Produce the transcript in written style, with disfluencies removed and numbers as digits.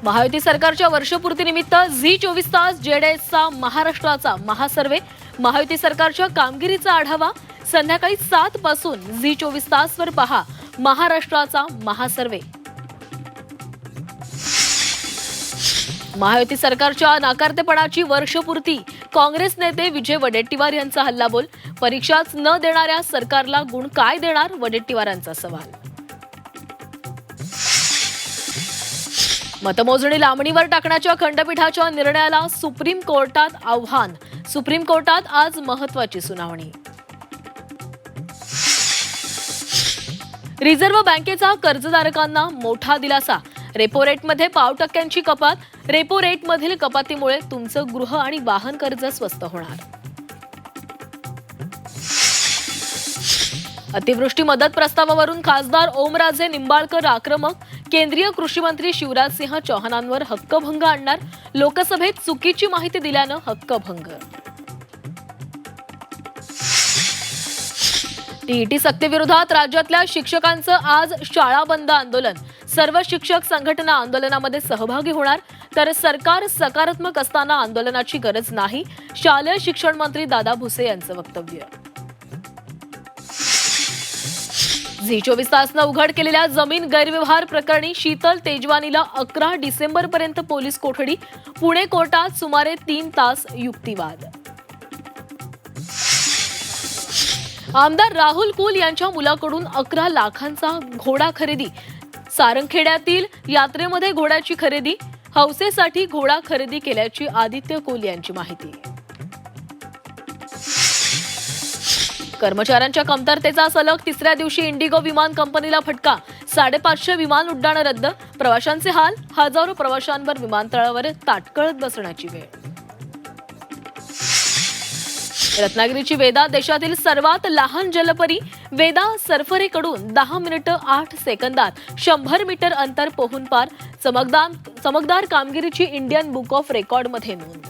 महायुती सरकारच्या वर्षपूर्तीनिमित्त झी 24 तास जेडीएसचा महाराष्ट्राचा महासर्वे, महायुती सरकारच्या कामगिरीचा आढावा संध्याकाळी 7 पासून झी 24 तासवर पहा महाराष्ट्राचा महासर्वे। महायुती सरकारच्या नाकारतेपणाची वर्षपूर्ती, काँग्रेस नेते विजय वडेट्टीवार यांचा हल्लाबोल, परीक्षाच न देणाऱ्या सरकारला गुण काय देणार, वडेट्टीवारांचा सवाल। मतमोजणी लांबणीवर टाकण्याच्या खंडपीठाच्या निर्णयाला सुप्रीम कोर्टात आव्हान, सुप्रीम कोर्टात आज महत्त्वाची सुनावणी। रिझर्व्ह बँकेचा कर्जधारकांना मोठा दिलासा, रेपो रेटमध्ये 0.5% कपात, रेपो रेटमधील कपातीमुळे तुमचं गृह आणि वाहन कर्ज स्वस्त होणार। अतिवृष्टी मदत प्रस्तावावरून खासदार ओमराजे निंबाळकर आक्रमक, केंद्रीय कृषी मंत्री शिवराज सिंह चौहानांवर हक्कभंग आणणार, लोकसभेत चुकीची माहिती दिल्यानं हक्कभंग। टीईटी सक्तीविरोधात राज्यातल्या शिक्षकांचं आज शाळा बंद आंदोलन, सर्व शिक्षक संघटना आंदोलनामध्ये सहभागी होणार, तर सरकार सकारात्मक असताना आंदोलनाची गरज नाही, शालेय शिक्षण मंत्री दादा भुसे यांचं वक्तव्य। झी 24 तासनं उघड केलेल्या जमीन गैरव्यवहार प्रकरणी शीतल तेजवानीला 11 डिसेंबरपर्यंत पोलीस कोठडी, पुणे कोर्टात सुमारे 3 तास युक्तिवाद। आमदार राहुल कुल यांच्या मुलाकडून 11 लाखांचा घोडा खरेदी, सारंगखेड्यातील यात्रेमध्ये घोड्याची खरेदी, हौसेसाठी घोडा खरेदी केल्याची आदित्य कुल यांची माहिती। कर्मचाऱ्यांच्या कमतरतेचा सलग तिसऱ्या दिवशी इंडिगो विमान कंपनीला फटका, 550 विमान उड्डाणं रद्द, प्रवाशांचे हाल, हजारो प्रवाशांवर विमानतळावर ताटकळत बसण्याची वेळ। रत्नागिरीची वेदा देशातील सर्वात लहान जलपरी, वेदा सरफरेकडून 10 मिनिटं 8 सेकंदात 100 मीटर अंतर पोहून पार, चमकदार कामगिरीची इंडियन बुक ऑफ रेकॉर्डमध्ये नोंद।